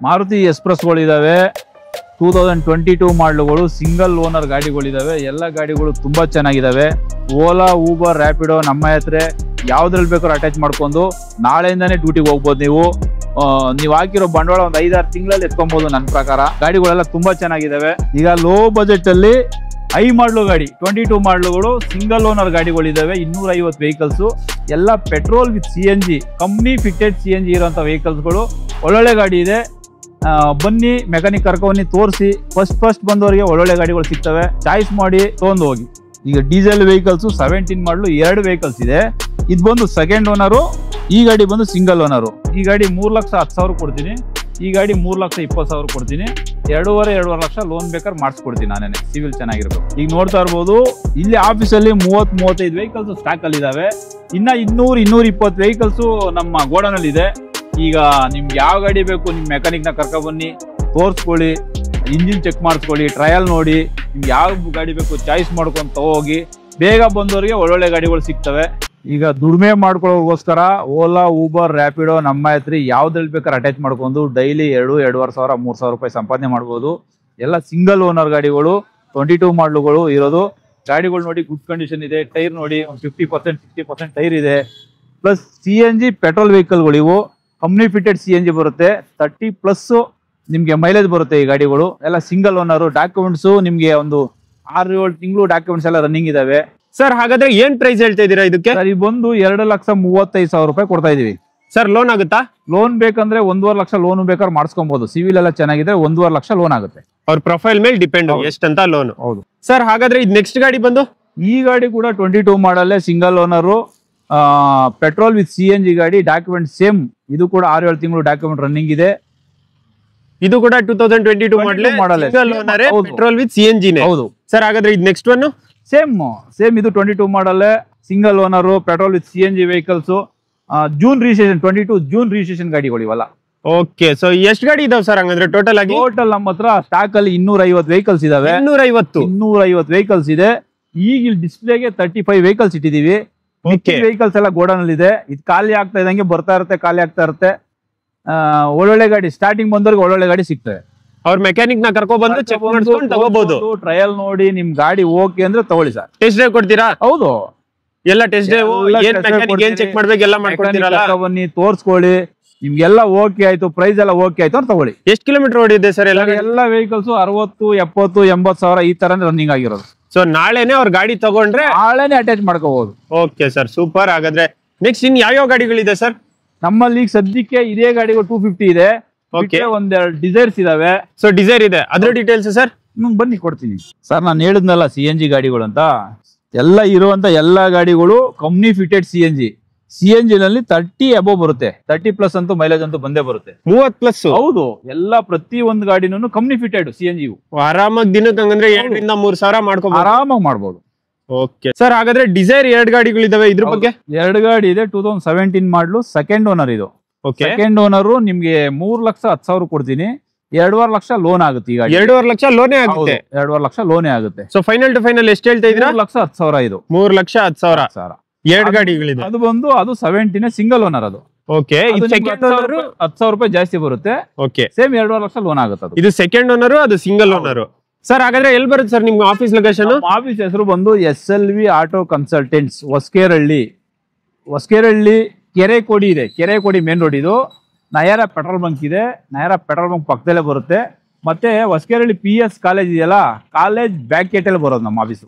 Maruti ಎಕ್ಸ್‌ಪ್ರೆಸ್ಗಳಿದಾವೆ 2022 ಮಾಡಲ್ಗಳು single owner ಗಾಡಿಗಳಿದಾವೆ ಎಲ್ಲ ಗಾಡಿಗಳು ತುಂಬಾ ಚೆನ್ನಾಗಿದಾವೆ ಓಲಾ ಊಬರ್ ರ್ಯಾಪಿಡೋ ನಮ್ಮ ಹತ್ರ ಯಾವ್ದ್ರಲ್ಲಿ ಬೇಕಾದ್ರೂ ಅಟ್ಯಾಚ್ ಮಾಡ್ಕೊಂಡು ನಾಳೆಯಿಂದಾನೇ ಡ್ಯೂಟಿಗೆ ಹೋಗ್ಬೋದು ನೀವು ಹಾಕಿರೋ ಬಂಡವಾಳ ಒಂದು 5-6 ತಿಂಗಳಲ್ಲಿ ಎತ್ಕೊಬಹುದು ನನ್ನ ಪ್ರಕಾರ ಗಾಡಿಗಳೆಲ್ಲ ತುಂಬಾ ಚೆನ್ನಾಗಿದಾವೆ ಈಗ ಲೋ ಬಜೆಟ್ ಅಲ್ಲಿ ಐ ಮಾಡಲು ಗಾಡಿ 22 ಮಾಡಲುಗಳು ಸಿಂಗಲ್ ಓನರ್ ಗಾಡಿಗಳಿದಾವೆ 250 ವೆಹಿಕಲ್ಸ್ ಎಲ್ಲ petrol with CNG company fitted CNG ಇರುವಂತ ವೆಹಿಕಲ್ಸ್ಗಳು ಒಳ್ಳೊಳ್ಳೆ ಗಾಡಿ ಇದೆ ಬನ್ನಿ ಮೆಕ್ಯಾನಿಕ್ ಕರ್ಕೊಂಡ್ಬನ್ನಿ ತೋರಿಸಿ ಫಸ್ಟ್ ಬಂದವರಿಗೆ ಒಳ್ಳೊಳ್ಳೆ ಗಾಡಿಗಳು ಸಿಗ್ತವೆ ಚಾಯ್ಸ್ ಮಾಡಿ ತಗೊಂಡು ಹೋಗಿ ಈಗ ಡೀಸೆಲ್ ವೆಹಿಕಲ್ಸ್ 17 ಮಾಡಲು 2 ವೆಹಿಕಲ್ಸ್ ಇದೆ ಇದು ಬಂದು ಸೆಕೆಂಡ್ ಓನರು ಈ ಗಾಡಿ ಬಂದು ಸಿಂಗಲ್ ಓನರು ಈ ಗಾಡಿ 3,10,000 ಕೊಡ್ತೀನಿ ಈ ಗಾಡಿ 3,20,000 ಕೊಡ್ತೀನಿ 2.5 ಲಕ್ಷ ಲೋನ್ ಬೇಕಾದ್ರೆ ಮಾಡಿಸ್ಕೊಡ್ತೀನಿ ನಾನೇನೆ ಸಿವಿಲ್ ಚೆನ್ನಾಗಿರ್ಬೇಕು ಈಗ ನೋಡ್ತಾ ಇರ್ಬೋದು ಇಲ್ಲಿ ಆಫೀಸಲ್ಲಿ 30-35 ವೆಹಿಕಲ್ಸ್ ಸ್ಟಾಕ್ ಅಲ್ಲಿ ಇದಾವೆ ಇನ್ನ 200-220 ವೆಹಿಕಲ್ಸ್ ನಮ್ಮ ಗೋಡನಲ್ಲಿ ಇದೆ ಈಗ ನಿಮ್ಗೆ ಯಾವ ಗಾಡಿ ಬೇಕು ನಿಮ್ ಮೆಕ್ಯಾನಿಕ್ ನ ಕರ್ಕೊಂಡ್ ಬನ್ನಿ ತೋರಿಸ್ಕೊಳ್ಳಿ ಇಂಜಿನ್ ಚೆಕ್ ಮಾಡಿಸ್ಕೊಳ್ಳಿ ಟ್ರಯಲ್ ನೋಡಿ ನಿಮ್ಗೆ ಯಾವ ಗಾಡಿ ಬೇಕು ಚಾಯ್ಸ್ ಮಾಡ್ಕೊಂಡು ತಗೋಗಿ ಬೇಗ ಬಂದವರಿಗೆ ಒಳ್ಳೊಳ್ಳೆ ಗಾಡಿಗಳು ಸಿಗ್ತವೆ ಈಗ ದುಡಿಮೆ ಮಾಡ್ಕೊಳ್ಳೋಗೋಸ್ಕರ ಓಲಾ ಊಬರ್ ರ್ಯಾಪಿಡೋ ನಮ್ಮ ಹತ್ರ ಯಾವ್ದ್ರಲ್ಲಿ ಬೇಕಾದ್ರೆ ಅಟ್ಯಾಚ್ ಮಾಡ್ಕೊಂಡು ಡೈಲಿ 2,500-3,000 ರೂಪಾಯಿ ಸಂಪಾದನೆ ಮಾಡ್ಬೋದು ಎಲ್ಲ ಸಿಂಗಲ್ ಓನರ್ ಗಾಡಿಗಳು 22 ಮಾಡಲುಗಳು ಇರೋದು ಗಾಡಿಗಳು ನೋಡಿ ಗುಡ್ ಕಂಡೀಷನ್ ಇದೆ ಟೈರ್ ನೋಡಿ 50% ಟೈರ್ ಇದೆ ಪ್ಲಸ್ CNG ಪೆಟ್ರೋಲ್ ವೆಹಿಕಲ್ಗಳು ಇವು ಕಂಪ್ನಿ ಫಿಟೆಡ್ CNG ಬರುತ್ತೆ 30+ ನಿಮ್ಗೆ ಮೈಲೇಜ್ ಬರುತ್ತೆ ಈ ಗಾಡಿಗಳು ಎಲ್ಲ ಸಿಂಗಲ್ ಓನರ್ ಡಾಕ್ಯುಮೆಂಟ್ಸ್ ನಿಮ್ಗೆ ಒಂದು 6-7 ತಿಂಗಳು ಡಾಕ್ಯುಮೆಂಟ್ಸ್ ಎಲ್ಲ ರನ್ನಿಂಗ್ ಇದಾವೆ ಸರ್ ಹಾಗಾದ್ರೆ ಏನ್ ಪ್ರೈಸ್ ಹೇಳ್ತಾ ಇದೀರಾ ಇದಕ್ಕೆ ಸರ್ ಇದು ಬಂದು 2,35,000 ರೂಪಾಯಿ ಕೊಡ್ತಾ ಇದೀವಿ ಸರ್ ಲೋನ್ ಆಗುತ್ತಾ ಲೋನ್ ಬೇಕಂದ್ರೆ 1.5 ಲಕ್ಷ ಲೋನ್ ಬೇಕಾದ್ರೆ ಮಾಡಿಸ್ಕೊಬಹುದು ಸಿವಿಲ್ ಎಲ್ಲ ಚೆನ್ನಾಗಿದೆ 1.5 ಲಕ್ಷ ಲೋನ್ ಆಗುತ್ತೆ ಅವ್ರ ಪ್ರೊಫೈಲ್ ಮೇಲೆ ಡಿಪೆಂಡ್ ಎಷ್ಟಂತ ಲೋನ್ ಹೌದು ಸರ್ ಹಾಗಾದ್ರೆ ಇದು ನೆಕ್ಸ್ಟ್ ಗಾಡಿ ಬಂದು ಈ ಗಾಡಿ ಕೂಡ 22 ಮಾಡಲ್ಲೇ single owner petrol with CNG ಗಾಡಿ ಡಾಕ್ಯುಮೆಂಟ್ ಸೇಮ್ ಇದು ಕೂಡ 6-7 ತಿಂಗಳು ಡಾಕ್ಯುಮೆಂಟ್ ರನ್ನಿಂಗ್ ಇದೆ ಇದು ಕೂಡ 2022 ಮಾಡಲ್ ಪೆಟ್ರೋಲ್ ವಿತ್ CNG ಹೌದು ಸರ್ ಹಾಗಾದ್ರೆ ಇದು ನೆಕ್ಸ್ಟ್ ಒನ್ ಸೇಮ್ ಇದು 22 model single owner petrol with CNG vehicles June registration 22 June registration ಗಾಡಿಗಳು ಇವೆಲ್ಲ ಓಕೆ ಸೊ ಎಷ್ಟು ಗಾಡಿ ಇದಾವೆ ಸರ್ ಹಂಗಂದ್ರೆ ಟೋಟಲ್ ನಮ್ಮ ಹತ್ರ ಸ್ಟಾಕ್ ಅಲ್ಲಿ 250 ವೆಹಿಕಲ್ಸ್ ಇದಾವೆ 250 ವೆಹಿಕಲ್ಸ್ ಇದೆ ಈಗ ಇಲ್ಲಿ ಡಿಸ್ಪ್ಲೇಗೆ 35 ವೆಹಿಕಲ್ಸ್ ಇಟ್ಟಿದೀವಿ ವೆಹಿಕಲ್ಸ್ ಎಲ್ಲ ಗೋಡನಲ್ಲಿ ಇದೆ ಇದು ಖಾಲಿ ಆಗ್ತಾ ಇದ್ದಂಗೆ ಬರ್ತಾ ಇರುತ್ತೆ ಖಾಲಿ ಆಗ್ತಾ ಇರುತ್ತೆ ಒಳ್ಳೊಳ್ಳೆ ಗಾಡಿ ಸ್ಟಾರ್ಟಿಂಗ್ ಬಂದವ್ರಿಗೆ ಒಳ್ಳೊಳ್ಳೆ ಗಾಡಿ ಸಿಗ್ತವೆ ಅವ್ರ ಮೆಕ್ಯಾನಿಕ್ ನ ಕರ್ಕೊಂಡ್ ಬಂದು ಚೆಕ್ ಮಾಡ್ಕೊಂಡು ತಗೋಬಹುದು ಟ್ರಯಲ್ ನೋಡಿ ನಿಮ್ ಗಾಡಿ ಓಕೆ ಅಂದ್ರೆ ತಗೊಳ್ಳಿ ಸರ್ ಟೆಸ್ಟ್ ಡ್ರೈವ್ ಕೊಡ್ತೀರಾ ಹೌದು ಎಲ್ಲ ಟೆಸ್ಟ್ ಡ್ರೈವ್ ಏನ್ ಚೆಕ್ ಮಾಡ್ಬೇಕು ಎಲ್ಲ ಮಾಡ್ಕೊಡ್ತೀರಲ್ಲ ಬನ್ನಿ ತೋರ್ಸ್ಕೊಳ್ಳಿ ನಿಮ್ಗೆಲ್ಲ ಓಕೆ ಆಯ್ತು ಪ್ರೈಸ್ ಎಲ್ಲ ಓಕೆ ಆಯ್ತು ಅಂತ ತಗೊಳ್ಳಿ ಎಷ್ಟು ಕಿಲೋಮೀಟರ್ ಓಡಿದೆ ಸರ್ ಎಲ್ಲ ವೆಹಿಕಲ್ಸ್ 60, 70, 80,000 ಈ ತರ ರನ್ನಿಂಗ್ ಆಗಿರೋದು ಸೊ ನಾಳೆನೆ ಅವ್ರ ಗಾಡಿ ತಗೊಂಡ್ರೆ ನಾಳೆನೆ ಅಟ್ಯಾಚ್ ಮಾಡ್ಕೋಬಹುದು ಓಕೆ ಸರ್ ಸೂಪರ್ ಹಾಗಾದ್ರೆ ನೆಕ್ಸ್ಟ್ ಇನ್ ಯಾವ ಗಾಡಿಗಳಿದೆ ಸರ್ ನಮ್ಮಲ್ಲಿ ಈಗ ಸದ್ಯಕ್ಕೆ ಇದೇ ಗಾಡಿಗಳು 250 ಇದೆ ಒಂದೆರಡು ಡಿಸೈರ್ಸ್ ಇದಾವೆ ಸೊ ಡಿಸೈರ್ ಇದೆ ಅದ್ರ ಡೀಟೇಲ್ಸ್ ಸರ್ ಬನ್ನಿ ಕೊಡ್ತೀನಿ ಸರ್ ನಾನು ಹೇಳಿದ್ನಲ್ಲ CNG ಗಾಡಿಗಳು ಅಂತ ಎಲ್ಲ ಇರುವಂತ ಎಲ್ಲಾ ಗಾಡಿಗಳು ಕಂಪ್ನಿ ಫಿಟೆಡ್ CNG ನಲ್ಲಿ 30 ಅಬೋ ಬರುತ್ತೆ 30+ ಅಂತೂ ಮೈಲೇಜ್ ಅಂತೂ ಬಂದೇ ಬರುತ್ತೆ 30+ ಹೌದು ಎಲ್ಲ ಪ್ರತಿ ಒಂದು ಗಾಡಿನೂ ಕಂಪ್ನಿ ಫಿಟೆಡ್ CNG ಆರಾಮಾಗಿ ದಿನಕ್ಕೆ ಹಂಗಂದ್ರೆ 2,000-3,000 ಮಾಡ್ಕೋಬಹುದು ಆರಾಮಾಗಿ ಮಾಡ್ಬೋದು ಓಕೆ ಸರ್ ಹಾಗಾದ್ರೆ ಡಿಸೈರ್ 2 ಗಾಡಿಗಳಿದಾವೆ ಇದ್ರ ಬಗ್ಗೆ 2 ಗಾಡಿ ಇದೆ 2017 ಮಾಡಲು ಸೆಕೆಂಡ್ ಓನರ್ ಇದು ಸೆಕೆಂಡ್ ಓನರ್ ನಿಮ್ಗೆ 3,10,000 ಕೊಡ್ತೀನಿ 2.5 ಲಕ್ಷ ಲೋನ್ ಆಗುತ್ತೆ ಈಗ 2.5 ಲಕ್ಷ ಲೋನೇ ಆಗುತ್ತೆ 2.5 ಲಕ್ಷ ಲೋನೇ ಆಗುತ್ತೆ ಸೊ ಫೈನಲ್ ಟು ಫೈನಲ್ ಎಷ್ಟು ಹೇಳ್ತಾ ಇದ್ದೀರಾ 3,10,000 ಇದು 3,10,000 2 ಗಾಡಿಗಳಿದೆ ಅದು ಬಂದು ಅದು 17 ಸಿಂಗಲ್ ಓನರ್ ಅದು ಓಕೆ ಇದು ಸೆಕೆಂಡ್ ಓನರ್ 10,000 ರೂಪಾಯಿ ಜಾಸ್ತಿ ಬರುತ್ತೆ ಓಕೆ ಸೇಮ್ 2.5 ಲಕ್ಷ ಲೋನ್ ಆಗುತ್ತೆ ಅದು ಇದು ಸೆಕೆಂಡ್ ಓನರ್ ಅದು ಸಿಂಗಲ್ ಓನರ್ ಸರ್ ಹಾಗಾದ್ರೆ ಎಲ್ಲಿ ಬರುತ್ತೆ ಸರ್ ನಿಮ್ಮ ಆಫೀಸ್ ಲೊಕೇಶನ್ ಆಫೀಸ್ ಹೆಸರು ಬಂದು SLV ಆಟೋ ಕನ್ಸಲ್ಟೆಂಟ್ಸ್ ಹೊಸಕೇರಹಳ್ಳಿ ಕೆರೆಕೋಡಿ ಇದೆ ಕೆರೆಕೋಡಿ ಮೇನ್ ರೋಡ್ ಇದು ನಯಾರ ಪೆಟ್ರೋಲ್ ಬಂಕ್ ಇದೆ ನಯಾರ ಪೆಟ್ರೋಲ್ ಬಂಕ್ ಪಕ್ಕದಲ್ಲೇ ಬರುತ್ತೆ ಮತ್ತೆ ಹೊಸಕೇರಹಳ್ಳಿ PS ಕಾಲೇಜ್ ಇದೆಯಲ್ಲ ಕಾಲೇಜ್ ಬ್ಯಾಕ್ ಗೇಟ್ ಅಲ್ಲಿ ಬರೋದು ನಮ್ಮ ಆಫೀಸು